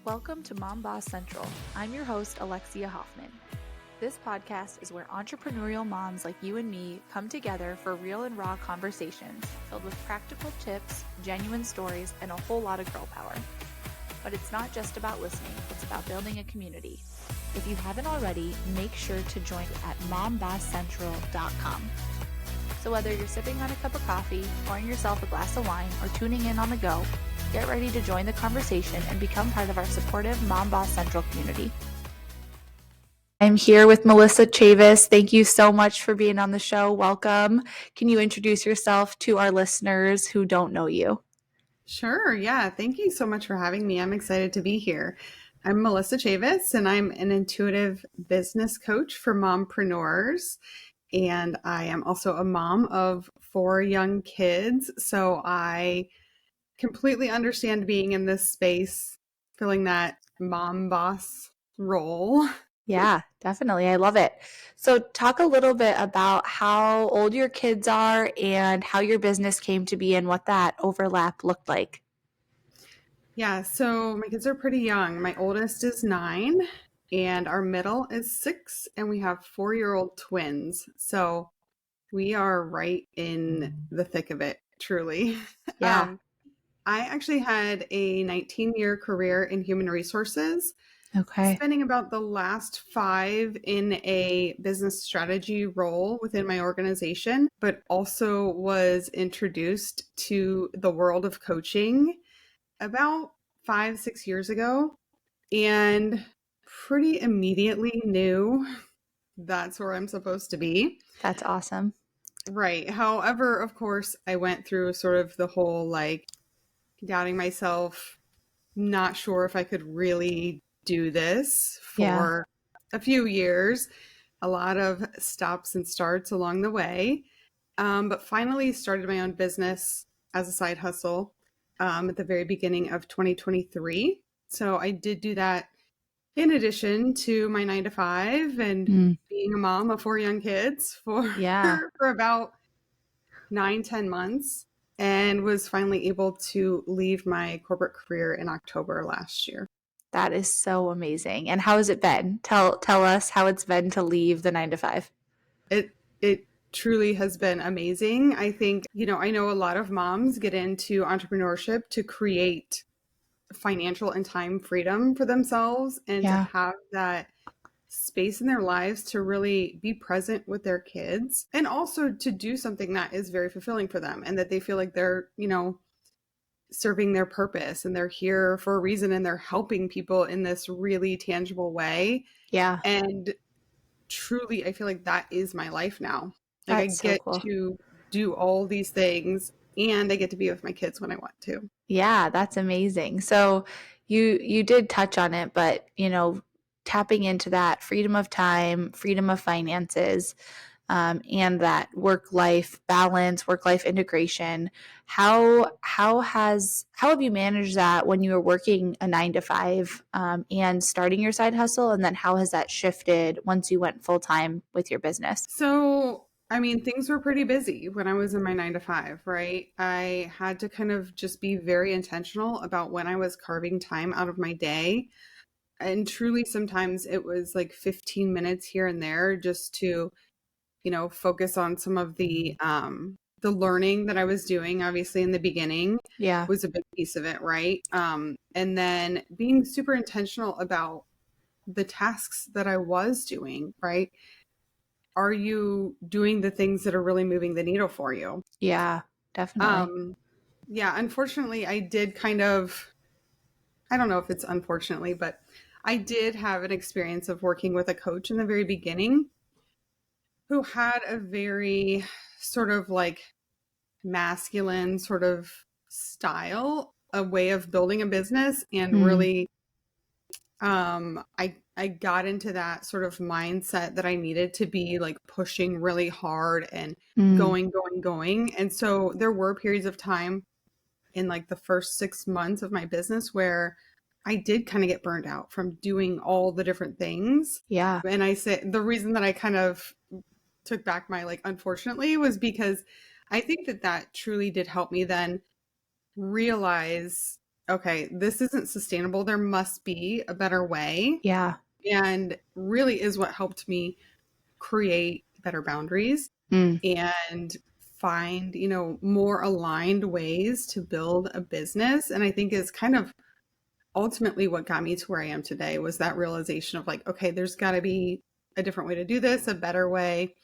Welcome to Mom Boss Central. I'm your host, Alexia Hoffman. This podcast is where entrepreneurial moms like you and me come together for real and raw conversations filled with practical tips, genuine stories, and a whole lot of girl power. But it's not just about listening, it's about building a community. If you haven't already, make sure to join at mompreneurs.com. So whether you're sipping on a cup of coffee, pouring yourself a glass of wine, or tuning in on the go, get ready to join the conversation and become part of our supportive Mom Boss Central community. I'm here with Melissa Chavis. Thank you so much for being on the show. Welcome. Can you introduce yourself to our listeners who don't know you? Sure. Yeah. Thank you so much for having me. I'm excited to be here. I'm Melissa Chavis, and I'm an intuitive business coach for mompreneurs. And I am also a mom of 4 young kids. So I completely understand being in this space, filling that mom boss role. Yeah, definitely. I love it. So talk a little bit about how old your kids are and how your business came to be and what that overlap looked like. Yeah. So my kids are pretty young. My oldest is 9 and our middle is 6, and we have 4-year-old twins. So we are right in the thick of it, truly. Yeah. I actually had a 19-year career in human resources, Okay. spending about the last 5 in a business strategy role within my organization, but also was introduced to the world of coaching about 5-6 years ago, and pretty immediately knew that's where I'm supposed to be. That's awesome. Right. However, of course, I went through sort of the whole like doubting myself, not sure if I could really do this for a few years, a lot of stops and starts along the way. But finally started my own business as a side hustle at the very beginning of 2023. So I did do that in addition to my 9 to 5 and being a mom of 4 young kids for about 9-10 months, and was finally able to leave my corporate career in October last year. That is so amazing. And how has it been? Tell us how it's been to leave the 9 to 5. It truly has been amazing. I think, I know a lot of moms get into entrepreneurship to create financial and time freedom for themselves and to have that space in their lives to really be present with their kids, and also to do something that is very fulfilling for them and that they feel like they're, serving their purpose and they're here for a reason and they're helping people in this really tangible way. Yeah. And truly, I feel like that is my life now. Like That's I get so cool. to do all these things and I get to be with my kids when I want to. Yeah, that's amazing. So you did touch on it, but tapping into that freedom of time, freedom of finances, and that work-life balance, work-life integration. How have you managed that when you were working a 9 to 5 and starting your side hustle, and then how has that shifted once you went full-time with your business? So, I mean, things were pretty busy when I was in my 9 to 5, right? I had to kind of just be very intentional about when I was carving time out of my day. And truly, sometimes it was like 15 minutes here and there just to, focus on some of the learning that I was doing, obviously in the beginning was a big piece of it, right? And then being super intentional about the tasks that I was doing, right? Are you doing the things that are really moving the needle for you? Yeah, definitely. Yeah, unfortunately, I did I don't know if it's unfortunately, but I did have an experience of working with a coach in the very beginning who had a very sort of like masculine sort of style, a way of building a business, and really I got into that sort of mindset that I needed to be like pushing really hard and going. And so there were periods of time in like the first 6 months of my business where I did kind of get burned out from doing all the different things. Yeah. And I said the reason that I kind of took back my like unfortunately was because I think that truly did help me then realize okay, this isn't sustainable. There must be a better way. Yeah. And really is what helped me create better boundaries and find, more aligned ways to build a business. And I think is kind of ultimately what got me to where I am today was that realization of like, okay, there's got to be a different way to do this, a better way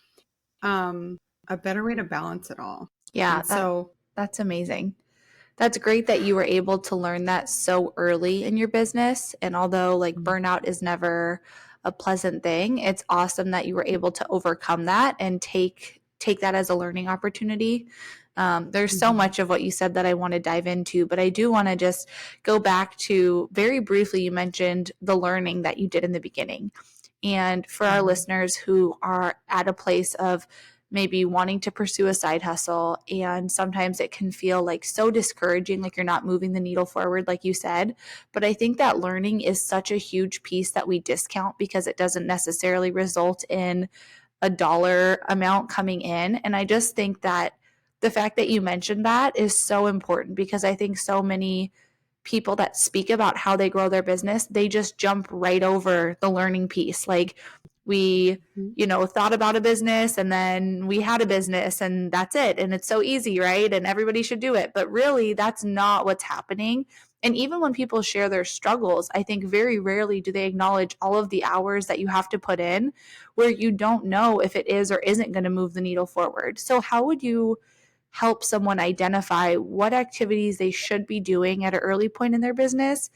to balance it all. Yeah, And so that's amazing. That's great that you were able to learn that so early in your business. And although like burnout is never a pleasant thing, it's awesome that you were able to overcome that and take that as a learning opportunity. There's so much of what you said that I want to dive into, but I do want to just go back to very briefly, you mentioned the learning that you did in the beginning. And for our listeners who are at a place of maybe wanting to pursue a side hustle, and sometimes it can feel like so discouraging, like you're not moving the needle forward, like you said. But I think that learning is such a huge piece that we discount because it doesn't necessarily result in a dollar amount coming in. And I just think that the fact that you mentioned that is so important because I think so many people that speak about how they grow their business, they just jump right over the learning piece. Like we, thought about a business and then we had a business and that's it. And it's so easy, right? And everybody should do it. But really, that's not what's happening. And even when people share their struggles, I think very rarely do they acknowledge all of the hours that you have to put in where you don't know if it is or isn't going to move the needle forward. So how would you help someone identify what activities they should be doing at an early point in their business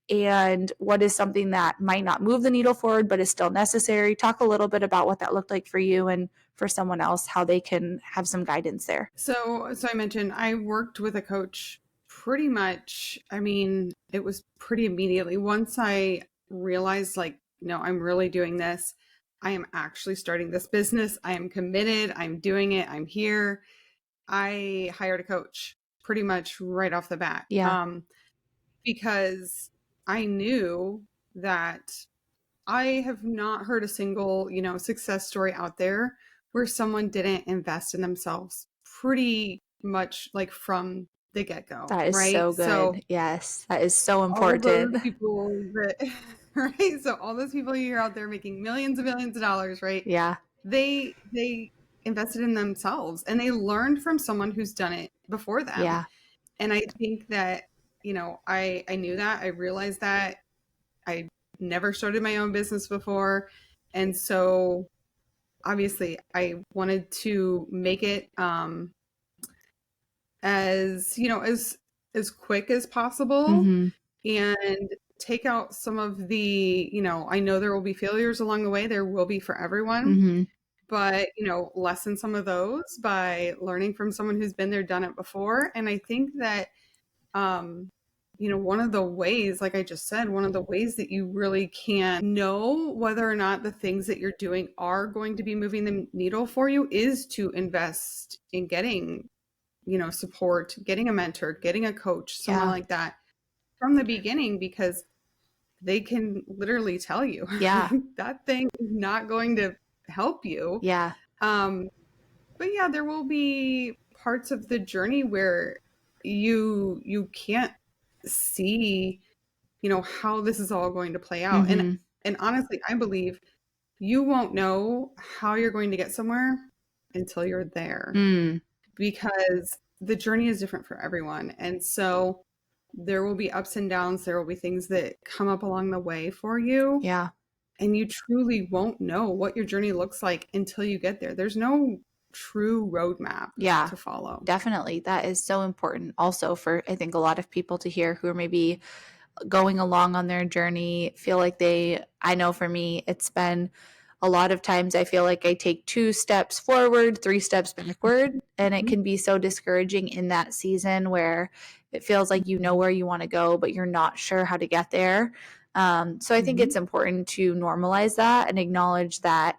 and what is something that might not move the needle forward but is still necessary? Talk a little bit about what that looked like for you and for someone else, how they can have some guidance there. So I mentioned I worked with a coach pretty much, it was pretty immediately. Once I realized like, no, I'm really doing this. I am actually starting this business. I am committed. I'm doing it. I'm here. I hired a coach pretty much right off the bat. Yeah. Because I knew that I have not heard a single, success story out there where someone didn't invest in themselves pretty much like from the get-go. That is right? so good. So yes, that is so all those important. people that, right? So all those people you hear out there making millions of dollars, right? Yeah. They invested in themselves and they learned from someone who's done it before them. Yeah. And I think that, I knew that. I realized that. I never started my own business before. And so obviously I wanted to make it as quick as possible and take out some of the, I know there will be failures along the way. There will be for everyone. But, lessen some of those by learning from someone who's been there, done it before. And I think that, one of the ways, like I just said, one of the ways that you really can know whether or not the things that you're doing are going to be moving the needle for you is to invest in getting, support, getting a mentor, getting a coach, someone like that from the beginning, because they can literally tell you that thing is not going to help you. Yeah. But yeah, there will be parts of the journey where you can't see, how this is all going to play out. And honestly, I believe you won't know how you're going to get somewhere until you're there, because the journey is different for everyone. And so there will be ups and downs. There will be things that come up along the way for you. Yeah. And you truly won't know what your journey looks like until you get there. There's no true roadmap to follow. Definitely. That is so important also for, I think, a lot of people to hear who are maybe going along on their journey, feel like I know for me, it's been a lot of times I feel like I take 2 steps forward, 3 steps backward, and it can be so discouraging in that season where it feels like you know where you want to go, but you're not sure how to get there. So I think it's important to normalize that and acknowledge that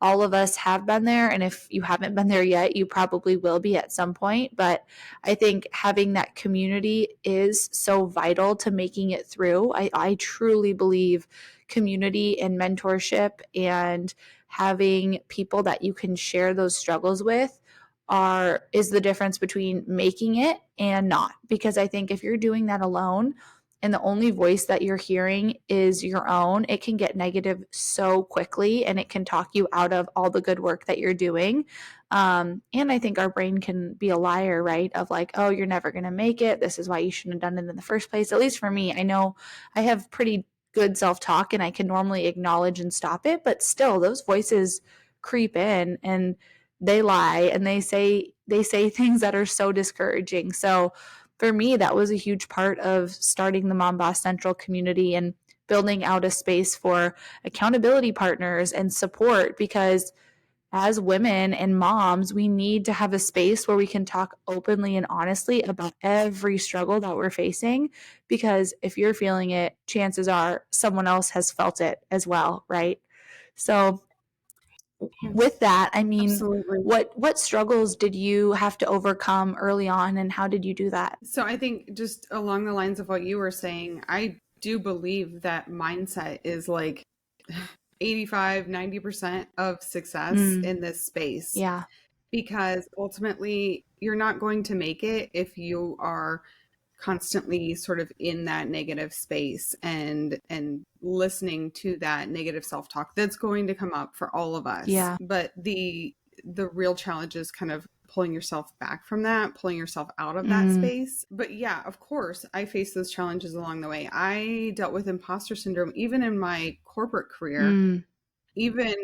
all of us have been there. And if you haven't been there yet, you probably will be at some point. But I think having that community is so vital to making it through. I truly believe community and mentorship and having people that you can share those struggles with is the difference between making it and not. Because I think if you're doing that alone and the only voice that you're hearing is your own, it can get negative so quickly and it can talk you out of all the good work that you're doing. And I think our brain can be a liar, right? Of like, oh, you're never going to make it. This is why you shouldn't have done it in the first place. At least for me, I know I have pretty good self-talk and I can normally acknowledge and stop it, but still those voices creep in and they lie and they say things that are so discouraging. So for me, that was a huge part of starting the Mom Boss Central community and building out a space for accountability partners and support, because as women and moms, we need to have a space where we can talk openly and honestly about every struggle that we're facing, because if you're feeling it, chances are someone else has felt it as well, right? So with that, I mean, Absolutely. what struggles did you have to overcome early on and how did you do that? So I think just along the lines of what you were saying, I do believe that mindset is like 85-90% of success in this space. Yeah. Because ultimately you're not going to make it if you are constantly sort of in that negative space and listening to that negative self-talk that's going to come up for all of us. Yeah. But the real challenge is kind of pulling yourself back from that, pulling yourself out of that space. But yeah, of course, I faced those challenges along the way. I dealt with imposter syndrome even in my corporate career. Even,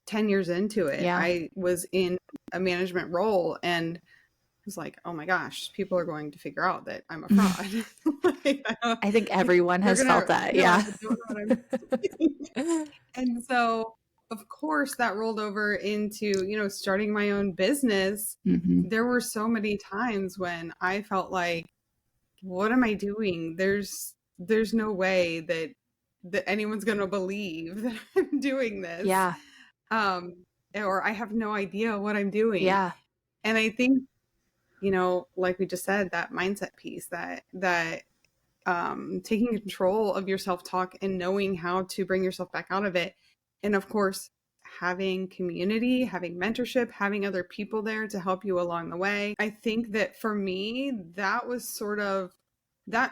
10 years into it, Yeah. I was in a management role and was like, oh my gosh, people are going to figure out that I'm a fraud. Like, I think everyone has felt that. Yeah. I don't know what I'm doing. And so, of course, that rolled over into, starting my own business. There were so many times when I felt like, what am I doing? There's no way that anyone's going to believe that I'm doing this. Yeah. Or I have no idea what I'm doing. Yeah. And I think, like we just said, that mindset piece, that taking control of your self-talk and knowing how to bring yourself back out of it. And of course, having community, having mentorship, having other people there to help you along the way. I think that for me, that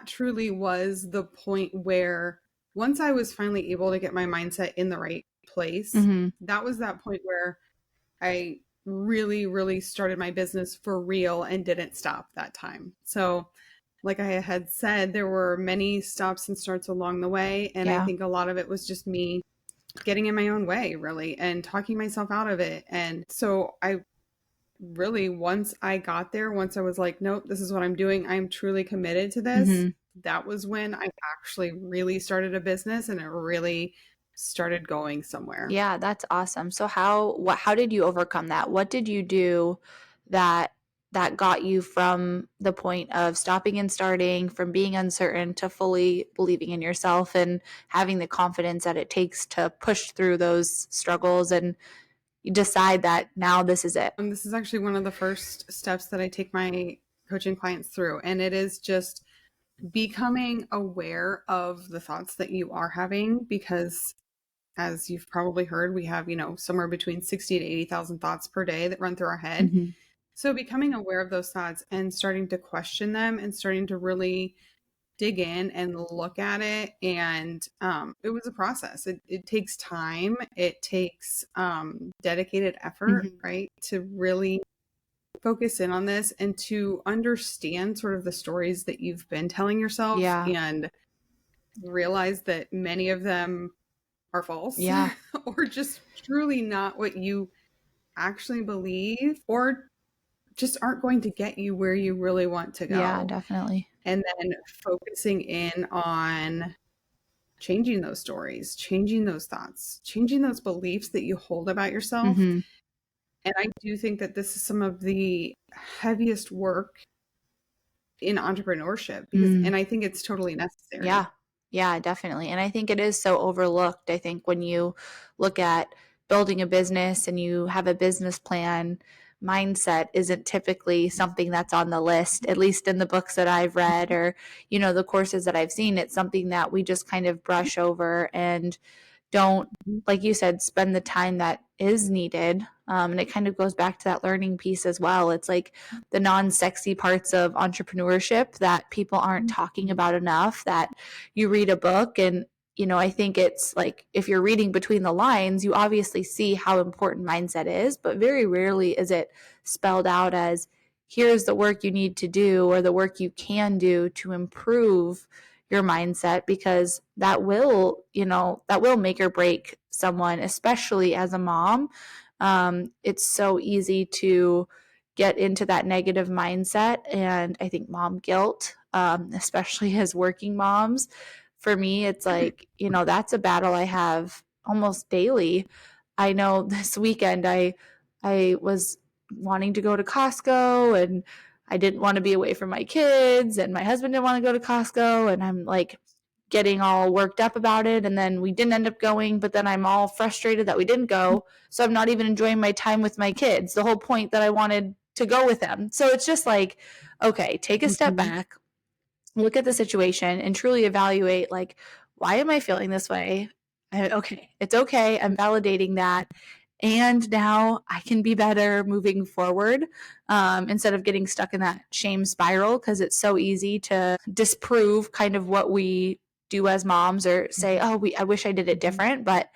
truly was the point where once I was finally able to get my mindset in the right place, that was that point where I really, really started my business for real and didn't stop that time. So like I had said, there were many stops and starts along the way. And I think a lot of it was just me getting in my own way, really, and talking myself out of it. And so I really, once I got there, once I was like, nope, this is what I'm doing, I'm truly committed to this. That was when I actually really started a business and it really started going somewhere. Yeah, that's awesome. So how did you overcome that? What did you do that got you from the point of stopping and starting, from being uncertain to fully believing in yourself and having the confidence that it takes to push through those struggles and you decide that now this is it? And this is actually one of the first steps that I take my coaching clients through. And it is just becoming aware of the thoughts that you are having, because as you've probably heard, we have, somewhere between 60 to 80,000 thoughts per day that run through our head. So becoming aware of those thoughts and starting to question them and starting to really dig in and look at it. And it was a process. It takes time. It takes dedicated effort, right? To really focus in on this and to understand sort of the stories that you've been telling yourself and realize that many of them are false or just truly not what you actually believe, or just aren't going to get you where you really want to go. Yeah, definitely. And then focusing in on changing those stories, changing those thoughts, changing those beliefs that you hold about yourself. And I do think that this is some of the heaviest work in entrepreneurship, because, and I think it's totally necessary. Yeah, definitely. And I think it is so overlooked. I think when you look at building a business and you have a business plan, mindset isn't typically something that's on the list, at least in the books that I've read or, the courses that I've seen. It's something that we just kind of brush over and don't, like you said, spend the time that is needed. And it kind of goes back to that learning piece as well. It's like the non-sexy parts of entrepreneurship that people aren't talking about enough, that you read a book and, you know, I think it's like if you're reading between the lines, you obviously see how important mindset is, but very rarely is it spelled out as here's the work you need to do or the work you can do to improve your mindset, because that will, you know, that will make or break someone, especially as a mom. It's so easy to get into that negative mindset. And I think mom guilt, especially as working moms, for me, it's like, you know, that's a battle I have almost daily. I know this weekend I was wanting to go to Costco and I didn't want to be away from my kids and my husband didn't want to go to Costco, and I'm like getting all worked up about it, and then we didn't end up going, but then I'm all frustrated that we didn't go, so I'm not even enjoying my time with my kids, the whole point that I wanted to go with them. So it's just like, okay, take a step back, look at the situation and truly evaluate, like, why am I feeling this way? Okay, it's okay. I'm validating that. And now I can be better moving forward, instead of getting stuck in that shame spiral, because it's so easy to disprove kind of what we do as moms or say, oh, I wish I did it different. But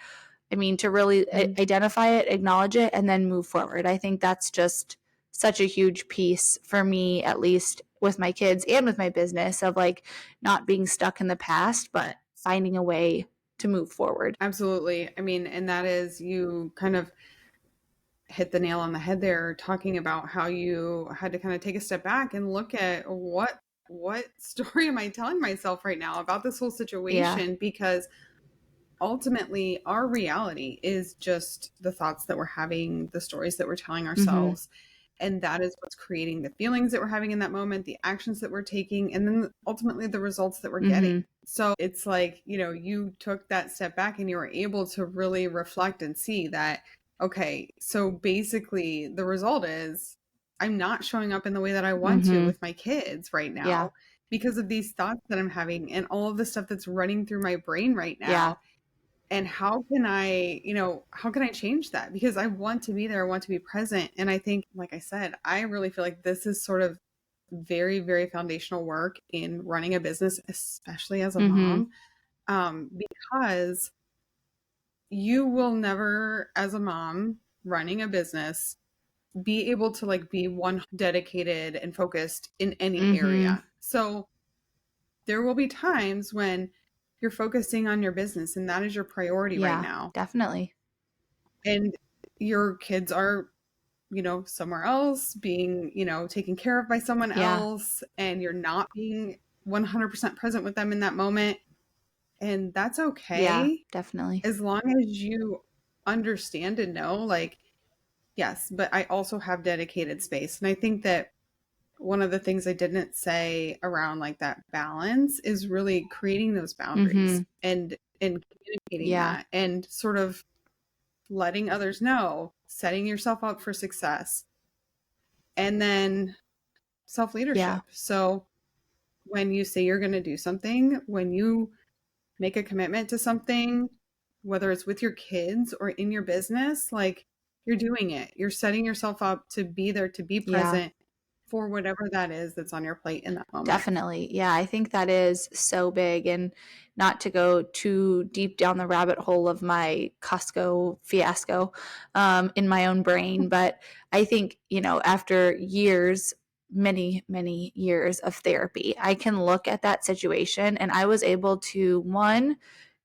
I mean, to really identify it, acknowledge it, and then move forward. I think that's just such a huge piece for me, at least with my kids and with my business, of like not being stuck in the past, but finding a way to move forward. Absolutely. I mean, and that is, you kind of hit the nail on the head there, talking about how you had to kind of take a step back and look at what story am I telling myself right now about this whole situation? Yeah. Because ultimately our reality is just the thoughts that we're having, the stories that we're telling ourselves. And that is what's creating the feelings that we're having in that moment, the actions that we're taking, and then ultimately the results that we're getting. So it's like, you know, you took that step back and you were able to really reflect and see that, okay, so basically the result is I'm not showing up in the way that I want to with my kids right now because of these thoughts that I'm having and all of the stuff that's running through my brain right now. And how can I, you know, how can I change that? Because I want to be there. I want to be present. And I think, like I said, I really feel like this is sort of very, very foundational work in running a business, especially as a mom, because you will never, as a mom running a business, be able to like be one dedicated and focused in any area. So there will be times when you're focusing on your business and that is your priority right now. Definitely. And your kids are, you know, somewhere else being, you know, taken care of by someone else, and you're not being 100% present with them in that moment. And that's okay. Yeah, definitely. As long as you understand and know, like, yes, but I also have dedicated space. And I think that one of the things I didn't say around like that balance is really creating those boundaries and communicating that and sort of letting others know, setting yourself up for success, and then self-leadership. So when you say you're going to do something, when you make a commitment to something, whether it's with your kids or in your business, like you're doing it, you're setting yourself up to be there, to be present for whatever that is that's on your plate in that moment. Definitely. Yeah, I think that is so big. And not to go too deep down the rabbit hole of my Costco fiasco in my own brain, but I think, you know, after years, many, many years of therapy, I can look at that situation and I was able to, one,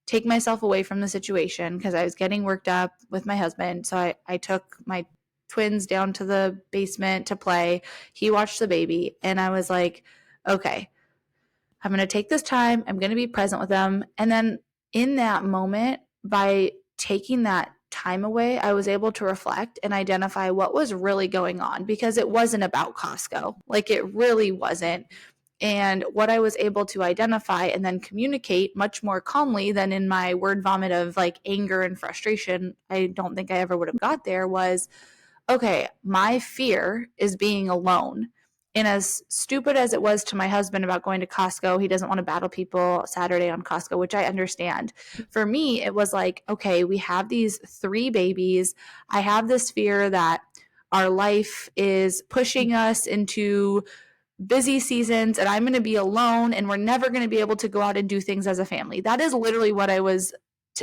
take myself away from the situation because I was getting worked up with my husband. So I took my twins down to the basement to play. He watched the baby and I was like, okay, I'm going to take this time. I'm going to be present with them. And then in that moment, by taking that time away, I was able to reflect and identify what was really going on, because it wasn't about Costco. Like, it really wasn't. And what I was able to identify and then communicate much more calmly than in my word vomit of like anger and frustration, I don't think I ever would have got there, was, okay, my fear is being alone. And as stupid as it was to my husband about going to Costco, he doesn't want to battle people Saturday on Costco, which I understand. For me, it was like, okay, we have these 3 babies. I have this fear that our life is pushing us into busy seasons and I'm going to be alone and we're never going to be able to go out and do things as a family. That is literally what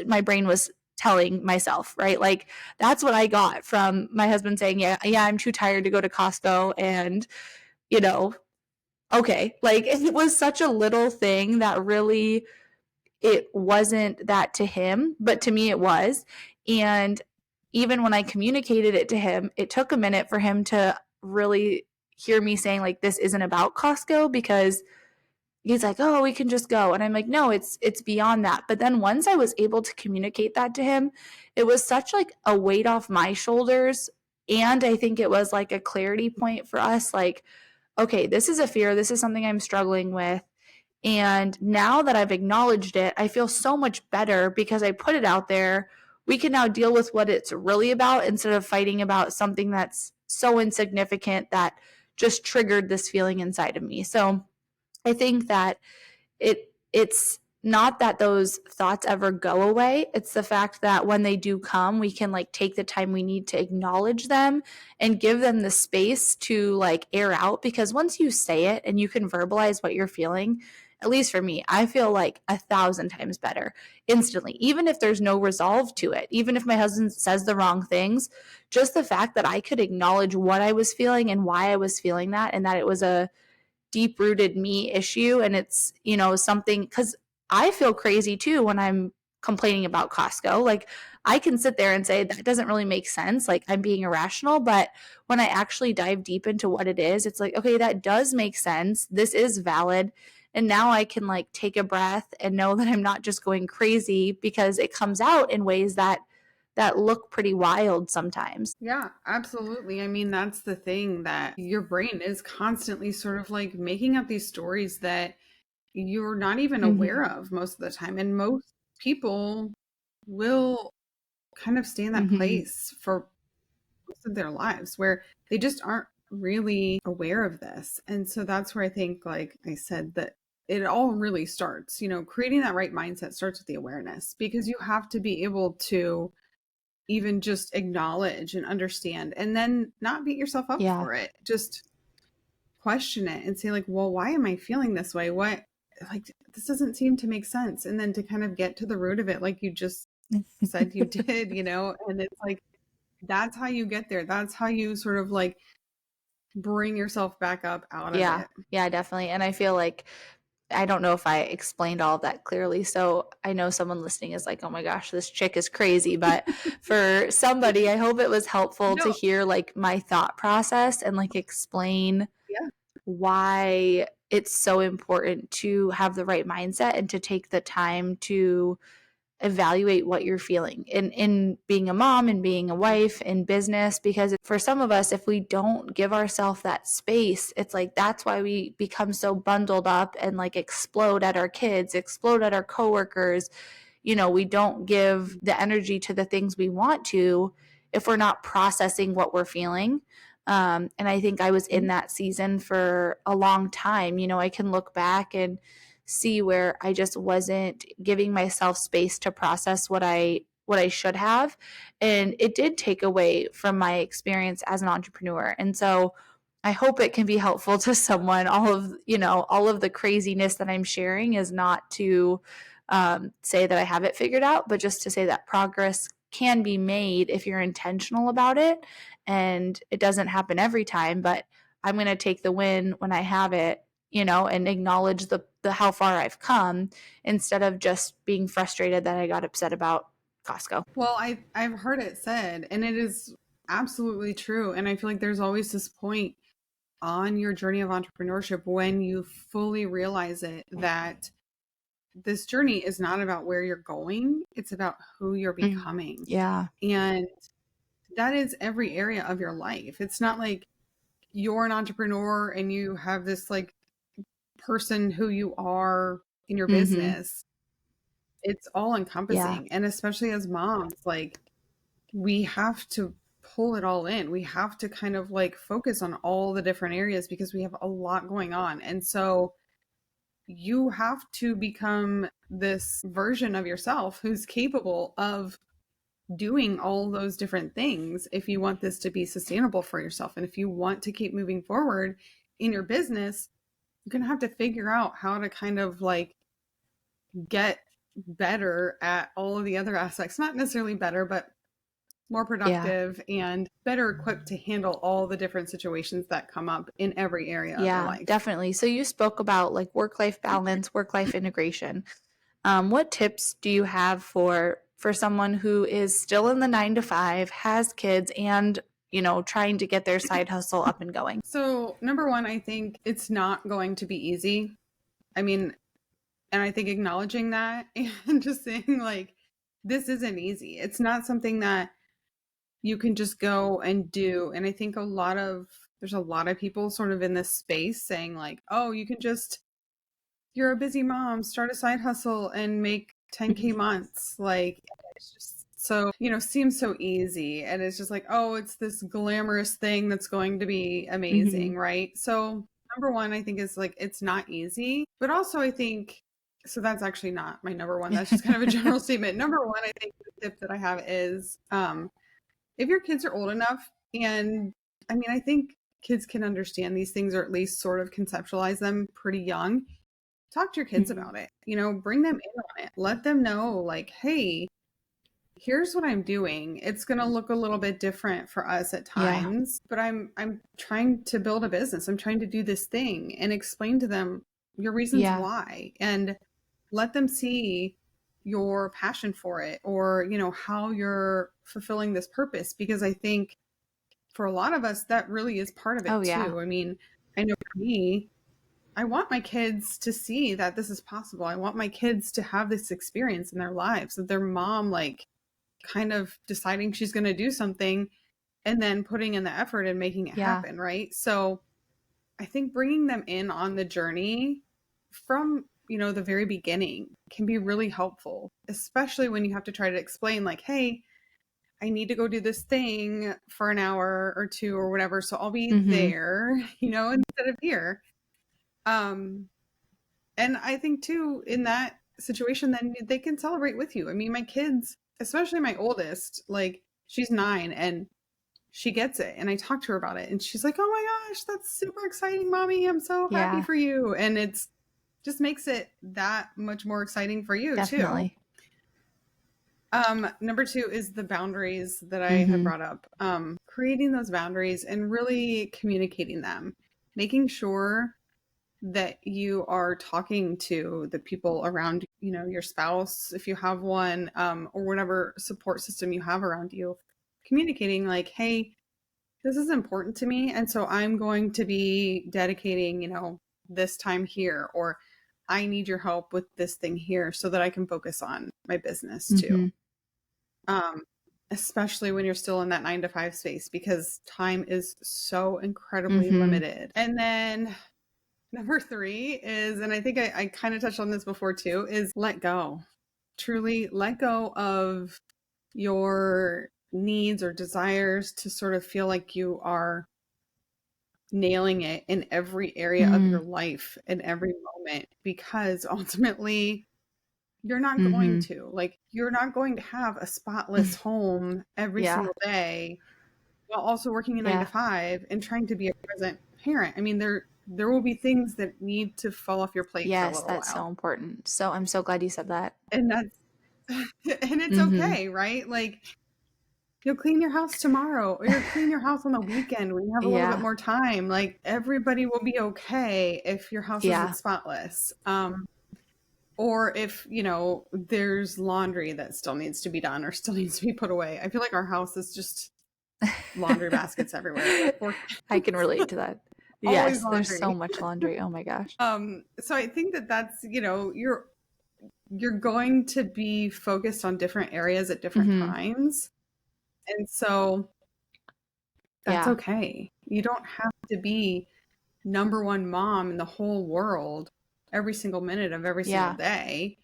my brain was telling myself, right? Like that's what I got from my husband saying, yeah, I'm too tired to go to Costco. And, you know, okay, like it was such a little thing that really it wasn't that to him, but to me it was. And even when I communicated it to him, it took a minute for him to really hear me saying like this isn't about Costco, because he's like, "Oh, we can just go." And I'm like, "No, it's beyond that." But then once I was able to communicate that to him, it was such like a weight off my shoulders, and I think it was like a clarity point for us, like, okay, this is a fear, this is something I'm struggling with. And now that I've acknowledged it, I feel so much better because I put it out there. We can now deal with what it's really about instead of fighting about something that's so insignificant that just triggered this feeling inside of me. So I think that it's not that those thoughts ever go away. It's the fact that when they do come, we can like take the time we need to acknowledge them and give them the space to like air out, because once you say it and you can verbalize what you're feeling, at least for me, I feel like 1,000 times better instantly, even if there's no resolve to it. Even if my husband says the wrong things, just the fact that I could acknowledge what I was feeling and why I was feeling that, and that it was a deep rooted me issue. And it's, something, because I feel crazy too when I'm complaining about Costco. Like I can sit there and say that doesn't really make sense. Like I'm being irrational. But when I actually dive deep into what it is, it's like, okay, that does make sense. This is valid. And now I can like take a breath and know that I'm not just going crazy, because it comes out in ways that look pretty wild sometimes. Yeah, absolutely. I mean, that's the thing, that your brain is constantly sort of like making up these stories that you're not even aware of most of the time. And most people will kind of stay in that place for most of their lives where they just aren't really aware of this. And so that's where I think, like I said, that it all really starts, creating that right mindset starts with the awareness, because you have to be able to even just acknowledge and understand, and then not beat yourself up for it. Just question it and say like, well, why am I feeling this way? What, like, this doesn't seem to make sense. And then to kind of get to the root of it, like you just said you did, and it's like, that's how you get there. That's how you sort of like bring yourself back up out of it. Yeah, definitely. And I feel like, I don't know if I explained all of that clearly. So I know someone listening is like, oh my gosh, this chick is crazy. But for somebody, I hope it was helpful to hear like my thought process and like explain why it's so important to have the right mindset and to take the time to evaluate what you're feeling in being a mom and being a wife in business. Because for some of us, if we don't give ourselves that space, it's like that's why we become so bundled up and like explode at our kids, explode at our coworkers. We don't give the energy to the things we want to if we're not processing what we're feeling. And I think I was in that season for a long time. I can look back and see where I just wasn't giving myself space to process what I should have. And it did take away from my experience as an entrepreneur. And so I hope it can be helpful to someone. All of the craziness that I'm sharing is not to say that I have it figured out, but just to say that progress can be made if you're intentional about it. And it doesn't happen every time, but I'm going to take the win when I have it, and acknowledge the how far I've come, instead of just being frustrated that I got upset about Costco. Well, I've heard it said, and it is absolutely true. And I feel like there's always this point on your journey of entrepreneurship when you fully realize it, that this journey is not about where you're going, it's about who you're becoming. Yeah. And that is every area of your life. It's not like you're an entrepreneur and you have this like person who you are in your business. It's all encompassing. And especially as moms, like we have to pull it all in. We have to kind of like focus on all the different areas because we have a lot going on. And so you have to become this version of yourself who's capable of doing all those different things if you want this to be sustainable for yourself. And if you want to keep moving forward in your business, you're going to have to figure out how to kind of like get better at all of the other aspects, not necessarily better, but more productive and better equipped to handle all the different situations that come up in every area of your life. Definitely. So you spoke about like work-life balance, work-life integration. What tips do you have for someone who is still in the 9 to 5, has kids, and, you know, trying to get their side hustle up and going? So number one, I think it's not going to be easy. I mean, and I think acknowledging that and just saying like, this isn't easy. It's not something that you can just go and do. And I think there's a lot of people sort of in this space saying like, oh, you're a busy mom, start a side hustle and make 10K months. Like, it's just so, you know, seems so easy. And it's just like, oh, it's this glamorous thing that's going to be amazing. Right. So number one, I think is like, it's not easy, but also I think, so that's actually not my number one. That's just kind of a general statement. Number one, I think the tip that I have is, if your kids are old enough, and I mean, I think kids can understand these things or at least sort of conceptualize them pretty young. Talk to your kids about it, you know, bring them in on it. Let them know like, hey, here's what I'm doing. It's going to look a little bit different for us at times, but I'm trying to build a business. I'm trying to do this thing, and explain to them your reasons why, and let them see your passion for it, or, you know, how you're fulfilling this purpose. Because I think for a lot of us, that really is part of it too. I mean, I know for me, I want my kids to see that this is possible. I want my kids to have this experience in their lives, that their mom, like, kind of deciding she's going to do something and then putting in the effort and making it happen. Right. So I think bringing them in on the journey from, you know, the very beginning can be really helpful, especially when you have to try to explain like, hey, I need to go do this thing for an hour or two or whatever. So I'll be there, you know, instead of here. And I think too, in that situation, then they can celebrate with you. I mean, my kids, especially my oldest, like, she's 9 and she gets it. And I talk to her about it and she's like, oh my gosh, that's super exciting, mommy. I'm so happy for you. And it's just makes it that much more exciting for you too. Number 2 is the boundaries that I had brought up. Creating those boundaries and really communicating them, making sure that you are talking to the people around, you know, your spouse, if you have one, or whatever support system you have around you, communicating like, hey, this is important to me. And so I'm going to be dedicating, you know, this time here, or I need your help with this thing here so that I can focus on my business too. Especially when you're still in that 9 to 5 space, because time is so incredibly limited. And then number 3 is, and I think I kind of touched on this before too, is let go. Truly let go of your needs or desires to sort of feel like you are nailing it in every area of your life in every moment, because ultimately you're not going to, like, you're not going to have a spotless home every single day while also working a 9 to 5 and trying to be a present parent. I mean, there will be things that need to fall off your plate for a little while. That's so important. So I'm so glad you said that. And it's okay, right? Like, you'll clean your house tomorrow, or you'll clean your house on the weekend when you have a little bit more time. Like, everybody will be okay if your house isn't spotless. Or if, you know, there's laundry that still needs to be done or still needs to be put away. I feel like our house is just laundry baskets everywhere. I can relate to that. Yes, there's so much laundry. Oh my gosh. So I think that's, you know, you're going to be focused on different areas at different times. And so that's okay. You don't have to be number one mom in the whole world every single minute of every single day.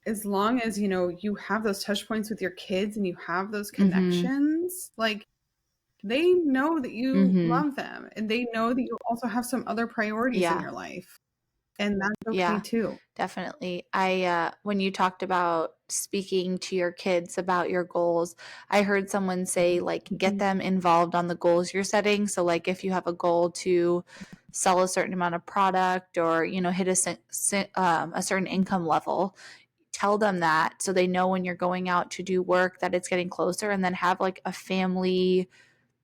as long as, you have those touch points with your kids and you have those Mm-hmm. connections, like they know that you Mm-hmm. love them and they know that you also have some other priorities in Yeah. your life. And that's okay Yeah, too. definitely. When you talked about speaking to your kids about your goals, I heard someone say, like, get them involved on the goals you're setting. So, like, if you have a goal to sell a certain amount of product or, hit a certain income level, tell them that so they know when you're going out to do work that it's getting closer, and then have like a family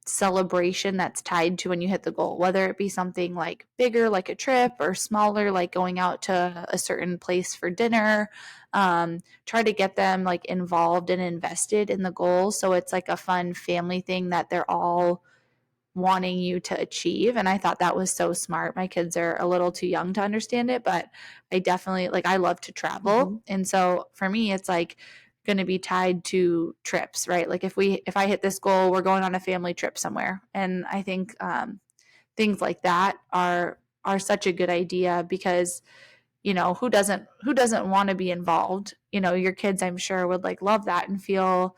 celebration that's tied to when you hit the goal, whether it be something like bigger, like a trip, or smaller, like going out to a certain place for dinner. Try to get them like involved and invested in the goal. So it's like a fun family thing that they're all wanting you to achieve. And I thought that was so smart. My kids are a little too young to understand it, but I definitely like, I love to travel. And so for me, it's like going to be tied to trips, right? Like if I hit this goal, we're going on a family trip somewhere. And I think things like that are such a good idea because who doesn't want to be involved. Your kids, I'm sure, would like love that and feel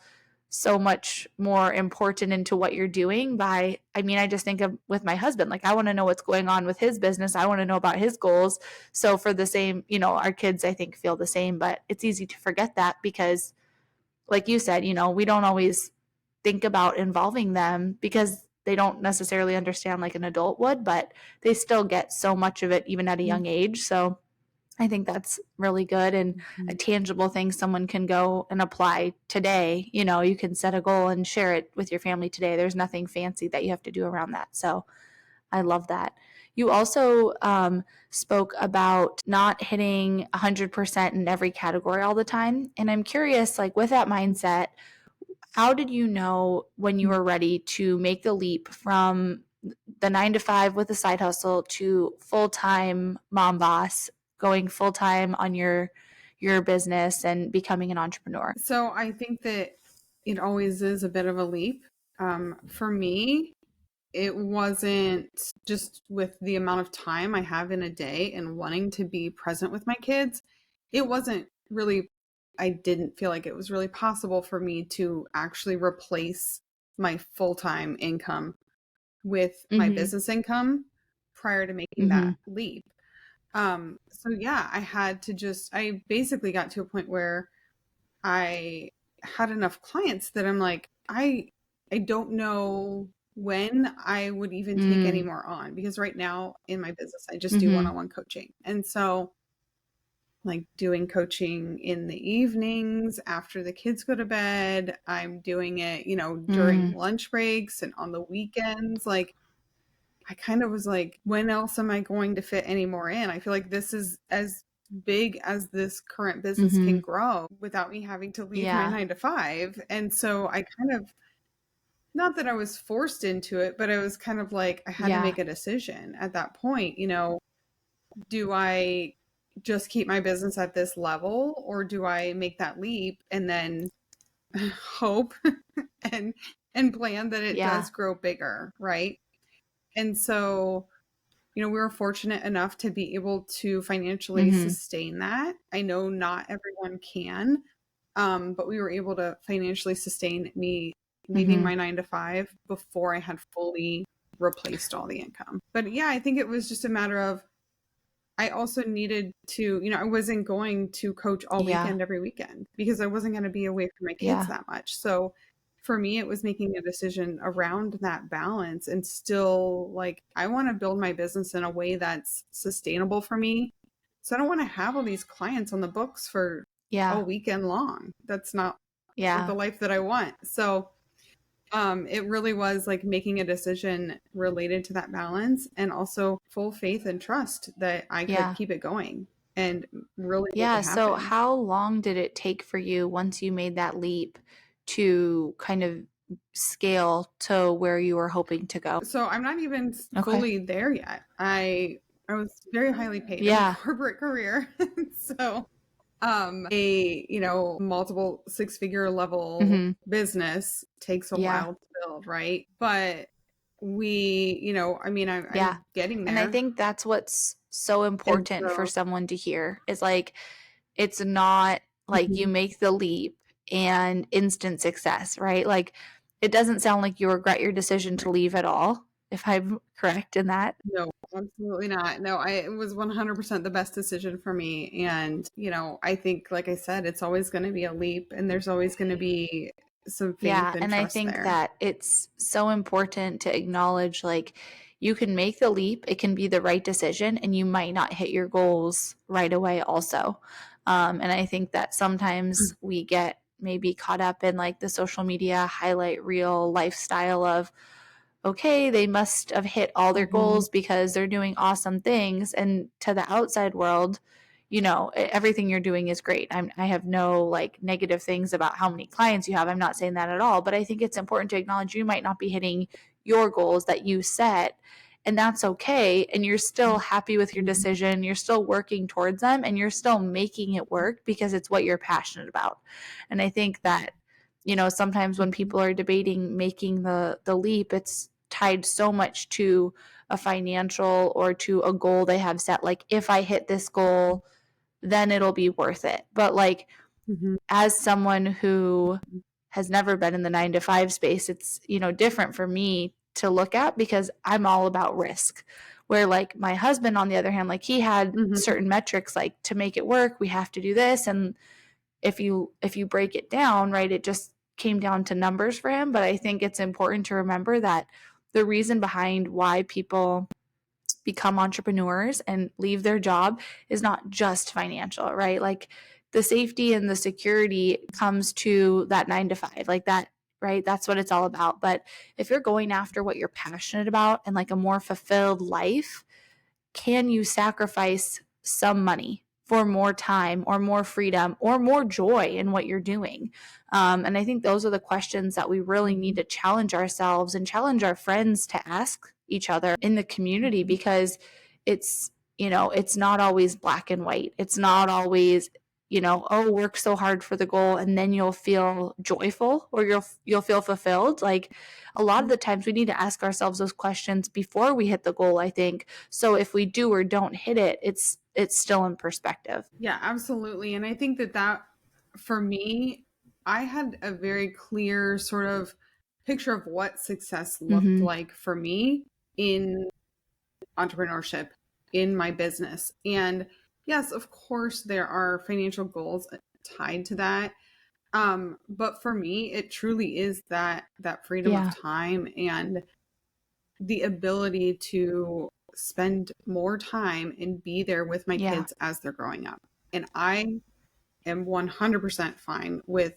so much more important into what you're doing. I just think of with my husband, like I want to know what's going on with his business. I want to know about his goals. So for the same, our kids, I think, feel the same, but it's easy to forget that because like you said, we don't always think about involving them because they don't necessarily understand like an adult would, but they still get so much of it even at a young age. So I think that's really good and a tangible thing someone can go and apply today. You can set a goal and share it with your family today. There's nothing fancy that you have to do around that. So I love that. You also spoke about not hitting 100% in every category all the time. And I'm curious, like with that mindset, how did you know when you were ready to make the leap from the 9 to 5 with a side hustle to full-time mom boss, going full-time on your business and becoming an entrepreneur? So I think that it always is a bit of a leap. For me, it wasn't just with the amount of time I have in a day and wanting to be present with my kids. It wasn't really, I didn't feel like it was really possible for me to actually replace my full-time income with my Mm-hmm. business income prior to making Mm-hmm. that leap. So yeah, I basically got to a point where I had enough clients that I'm like, I don't know when I would even take any more on, because right now in my business I just do Mm-hmm. one-on-one coaching. And so like doing coaching in the evenings after the kids go to bed, I'm doing it, during lunch breaks and on the weekends. Like I kind of was like, when else am I going to fit any more in? I feel like this is as big as this current business Mm-hmm. can grow without me having to leave my Yeah. 9 to 5. And so I kind of, not that I was forced into it, but it was kind of like I had to Yeah. make a decision at that point. Do I just keep my business at this level, or do I make that leap and then hope and plan that it Yeah. does grow bigger, right? And so we were fortunate enough to be able to financially Mm-hmm. sustain that. I know not everyone can, but we were able to financially sustain me leaving Mm-hmm. my 9 to 5 before I had fully replaced all the income. But yeah, I think it was just a matter of, I also needed to, I wasn't going to coach all Yeah. weekend every weekend because I wasn't going to be away from my kids Yeah. that much. So for me, it was making a decision around that balance and still like, I want to build my business in a way that's sustainable for me. So I don't want to have all these clients on the books for a Yeah. weekend long. That's not the Yeah. life that I want. So it really was like making a decision related to that balance, and also full faith and trust that I could Yeah. keep it going and really make Yeah. it So happen. how long did it take for you once you made that leap to kind of scale to where you were hoping to go? So I'm not even Okay. fully there yet. I was very highly paid in my Yeah. corporate career. So a multiple six-figure level Mm-hmm. business takes a Yeah. while to build, right? But I'm Yeah. getting And I there. think that's what's so And important for so someone to hear is like, it's not like you make the leap and instant success, right? Like it doesn't sound like you regret your decision to leave at all, if I'm correct in that. No, absolutely not. No, it was 100% the best decision for me. And, I think, like I said, it's always going to be a leap and there's always going to be some faith and And I trust think there. that it's so important to acknowledge like you can make the leap, it can be the right decision, and you might not hit your goals right away also. And I think that sometimes we get maybe caught up in like the social media highlight reel lifestyle of, okay, they must have hit all their goals because they're doing awesome things. And to the outside world, everything you're doing is great. I have no like negative things about how many clients you have. I'm not saying that at all, but I think it's important to acknowledge you might not be hitting your goals that you set, and that's okay. And you're still happy with your decision. You're still working towards them and you're still making it work because it's what you're passionate about. And I think that, sometimes when people are debating making the leap, it's tied so much to a financial or to a goal they have set. Like, if I hit this goal, then it'll be worth it. But like, as someone who has never been in the 9 to 5 space, it's, different for me to look at because I'm all about risk. Where like my husband, on the other hand, like he had certain metrics, like to make it work, we have to do this. And if you break it down, right, it just came down to numbers for him. But I think it's important to remember that the reason behind why people become entrepreneurs and leave their job is not just financial, right? Like the safety and the security comes to that 9 to 5, like that, right? That's what it's all about. But if you're going after what you're passionate about and like a more fulfilled life, can you sacrifice some money for more time or more freedom or more joy in what you're doing? And I think those are the questions that we really need to challenge ourselves and challenge our friends to ask each other in the community, because it's, it's not always black and white. It's not always, oh, work so hard for the goal and then you'll feel joyful or you'll feel fulfilled. Like a lot of the times we need to ask ourselves those questions before we hit the goal, I think. So if we do or don't hit it, it's still in perspective. Yeah, absolutely. And I think that for me, I had a very clear sort of picture of what success looked like for me in entrepreneurship, in my business. And yes, of course, there are financial goals tied to that. But for me, it truly is that freedom of time and the ability to spend more time and be there with my kids as they're growing up. And I am 100% fine with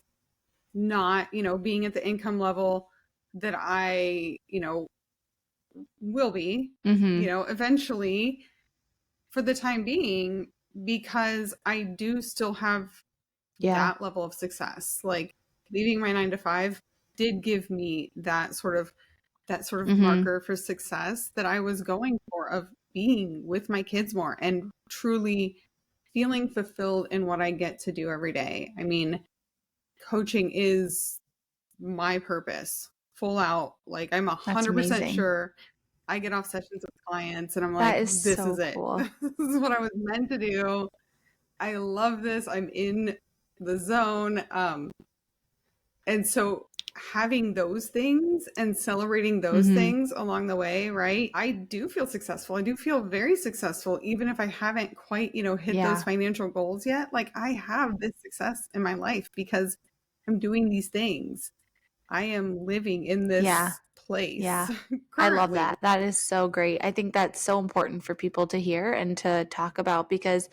not, being at the income level that I, will be, eventually, for the time being, because I do still have that level of success. Like leaving my 9 to 5 did give me that sort of marker for success that I was going for, of being with my kids more and truly feeling fulfilled in what I get to do every day. I mean, coaching is my purpose, full out. Like I'm 100% sure I get off sessions with clients and I'm like, this is it. Cool. This is what I was meant to do. I love this. I'm in the zone. And so having those things and celebrating those things along the way, right? I do feel successful. I do feel very successful, even if I haven't quite, hit those financial goals yet. Like I have this success in my life because I'm doing these things. I am living in this place. Yeah. I love that. That is so great. I think that's so important for people to hear and to talk about, because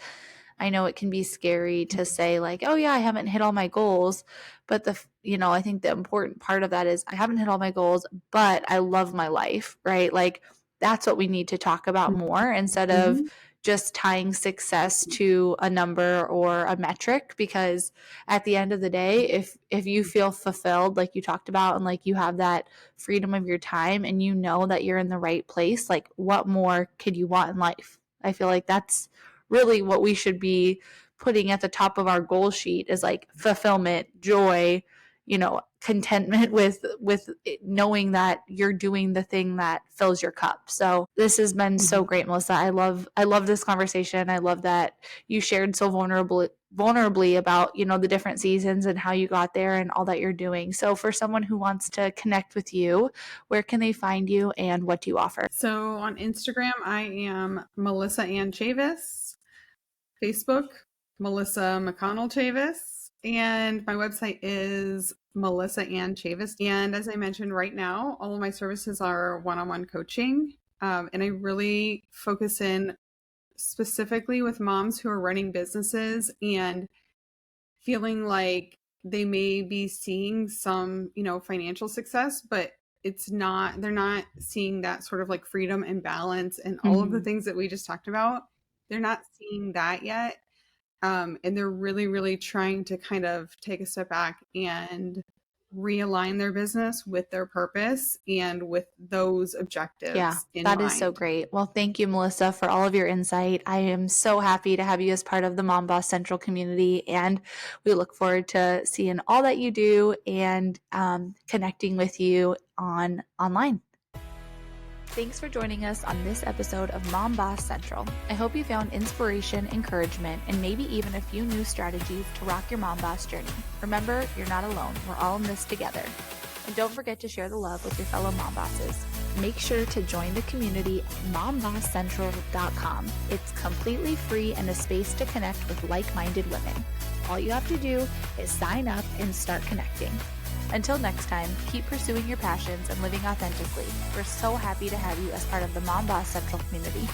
I know it can be scary to say like, oh yeah, I haven't hit all my goals. But I think the important part of that is I haven't hit all my goals, but I love my life, right? Like that's what we need to talk about more, instead of just tying success to a number or a metric. Because at the end of the day, if you feel fulfilled, like you talked about, and like you have that freedom of your time and you know that you're in the right place, like what more could you want in life? I feel like that's really what we should be putting at the top of our goal sheet, is like fulfillment, joy, contentment with knowing that you're doing the thing that fills your cup. So this has been so great, Melissa. I love this conversation. I love that you shared so vulnerably about, the different seasons and how you got there and all that you're doing. So for someone who wants to connect with you, where can they find you and what do you offer? So on Instagram, I am Melissa Ann Chavis. Facebook, Melissa McConnell Chavis. And my website is Melissa Ann Chavis. And as I mentioned, right now, all of my services are one-on-one coaching. And I really focus in specifically with moms who are running businesses and feeling like they may be seeing some, financial success, but they're not seeing that sort of like freedom and balance and all of the things that we just talked about. They're not seeing that yet. And they're really, really trying to kind of take a step back and realign their business with their purpose and with those objectives. Yeah, that is so great. Well, thank you, Melissa, for all of your insight. I am so happy to have you as part of the Mom Boss Central community, and we look forward to seeing all that you do and connecting with you online. Thanks for joining us on this episode of Mom Boss Central. I hope you found inspiration, encouragement, and maybe even a few new strategies to rock your mom boss journey. Remember, you're not alone. We're all in this together. And don't forget to share the love with your fellow mom bosses. Make sure to join the community at mombosscentral.com. It's completely free and a space to connect with like-minded women. All you have to do is sign up and start connecting. Until next time, keep pursuing your passions and living authentically. We're so happy to have you as part of the Mom Boss Central community.